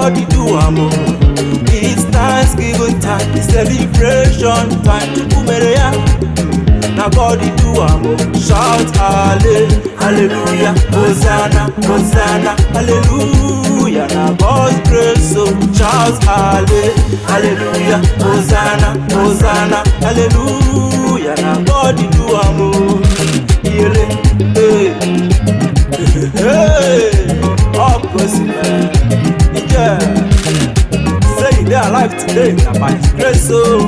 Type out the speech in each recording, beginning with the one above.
God you do amo. It's Thanksgiving time, it's celebration time. Umereya, na God you do amo. Shout hallelujah, Hosanna, Hosanna, hallelujah. Na God's grace, so shout hallelujah, Hosanna, Hosanna, hallelujah. Na God you do amo. Hey, oh, man. Yeah. Say they are alive today, now by His grace, so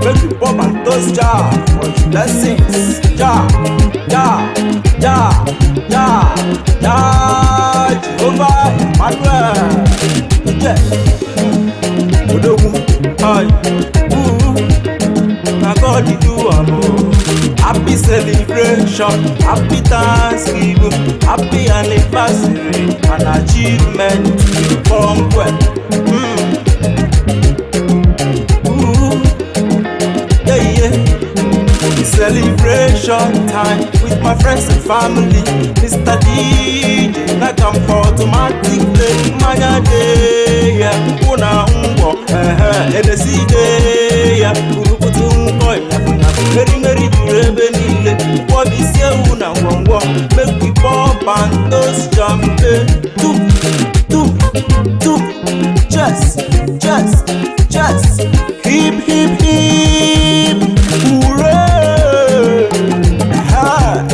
make you pop and toast Jah for His blessings. Jah, Jehovah, Emmanuel. Yeah. Odogu, hi, now God you do amo. Happy celebration, happy Thanksgiving, happy anniversary, an achievement to conquer. Celebration time with my friends and family. Mr. DJ, like I'm for automatic play. Manya day, yeah, una ungo, NSC day, yeah, urukutu ungo, Mary Durebenile, what is your una wongo, make we pop and toast champagne. Just, hip, hooray! Ha!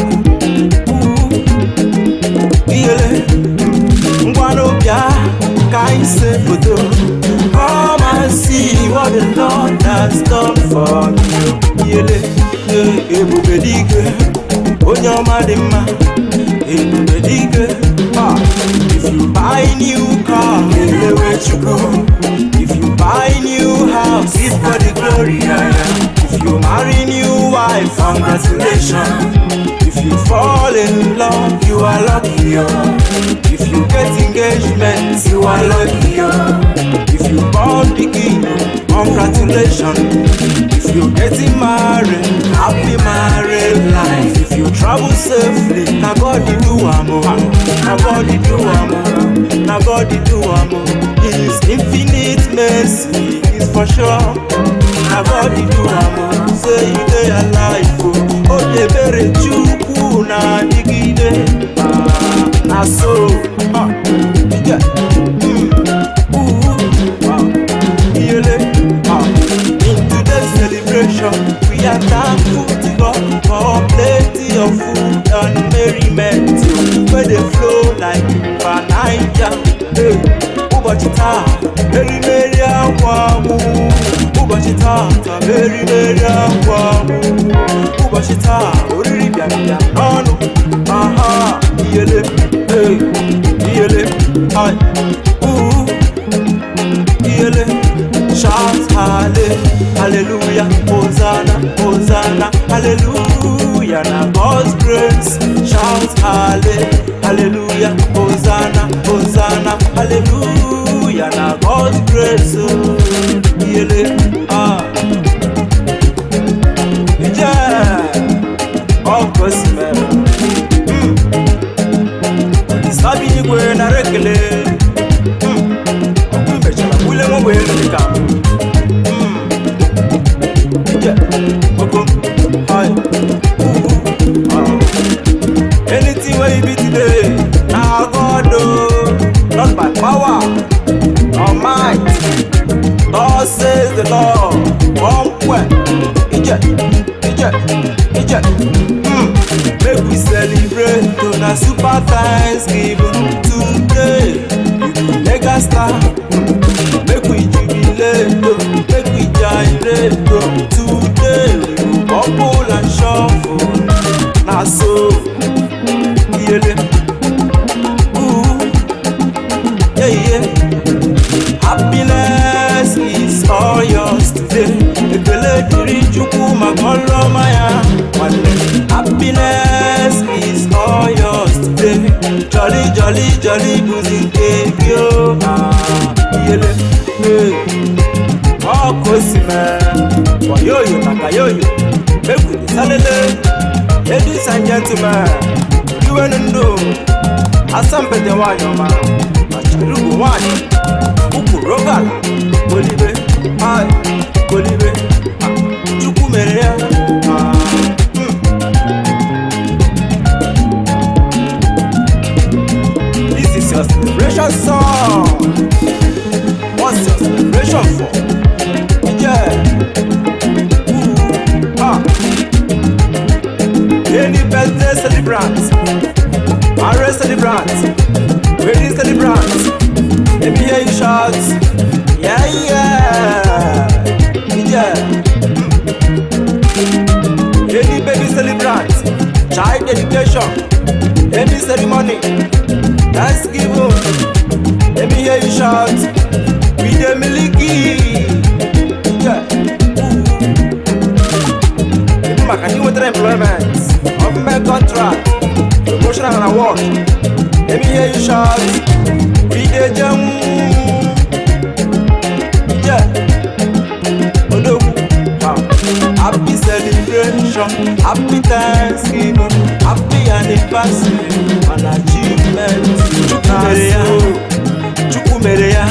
Yele, Ngwanobia, Kaise Foto. Come and see what the Lord has done for you. Yele, Ebubedige, Onyomadima, Ebubedige. If you buy new car, where you go. If you buy new house, it's for the glory. If you marry new wife, congratulations. If you fall in love, you are lucky. If you get engagement, you are lucky. If you born begin, congratulations. If you're getting married, happy married life. If you travel safely, na God you do amo. Na God you do amo. Na God you do amo. His infinite mercy is for sure. Na God you do amo. Say you dey alive, oh dey bury chukwu na digide. Na so, yeah. In today's celebration, we are thankful to God for plenty of food and merriment, where they flow like river Niger. Ubochi tata, merry akwamu. Ubochi tata, merry akwamu. Ubochi tata, oriri bia nono. Aha, yele, yele, ay, yele. Shout hallelujah, Hosanna, Hosanna, hallelujah. Na God's grace. Shout hallelujah, Hosanna, Hosanna, hallelujah. Na God's grace. Yeah, of course, man. Sabi kwe na rekele. Ule mwe nika. Anything where you be today, now God do, not by power or might. God says the Lord, one way. Make we celebrate on a super Thanksgiving today. Mega star, make we jubilate, make we gyrate today. We bubble and shuffle, na so, yele, yeah. Happiness is all yours today. Ekele diri chukwu makolo maya. Happiness is all yours today. Jolly, boozing cake yo. Yele, oh kosime, boyoyo nakayoyo. Meku di salele, ladies and gentlemen, you and ndo. Asampete wanyoma, acharugu wanyoma. Uku Rogala, Kolibe, Hi, Kolibe, Chuku Merea. This is your celebration song. What's your celebration for? Yeah. Any birthday celebrant, marriage celebrant, wedding celebrant, let me hear you shout, yeah, yeah, yeah. Any baby celebrant, child dedication, any ceremony, Thanksgiving, let me hear you shout, with the miliki, yeah. Can you with employment, government contract, promotion and award? Let me hear you shout, we the jam, yeah. Happy celebration, happy Thanksgiving, happy anniversary, an achievement. Chukumereya,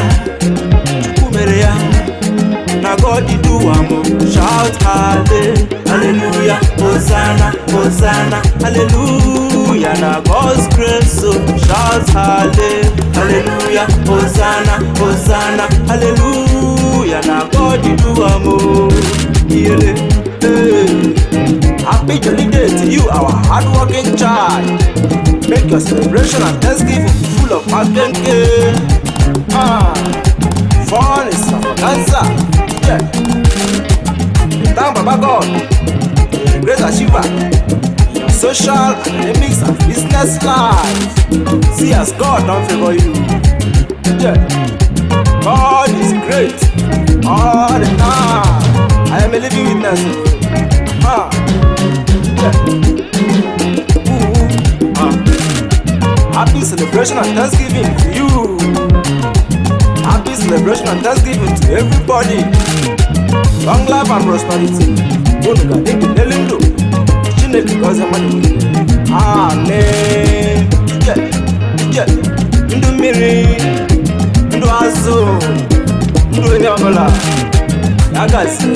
na God di do amo, shout hallelujah, Hosanna, Hosanna, hallelujah, na God's grace, so shout hallelujah, Hosanna, Hosanna, hallelujah, na God di do amo, happy jolly day to you, our hardworking child. Make your celebration and Thanksgiving full of magenke. Fun is extravaganza. Yeah. Thank Baba God, the great achiever, your social, academics, and business life. See as God don't favor you. Yeah. God is great all the time. I am a living witness. Yeah. Happy celebration and Thanksgiving to you. Happy celebration and Thanksgiving to everybody. Long life and prosperity. Amen. Ndu miri, ndu azo, ndu enyamala. Yagasi.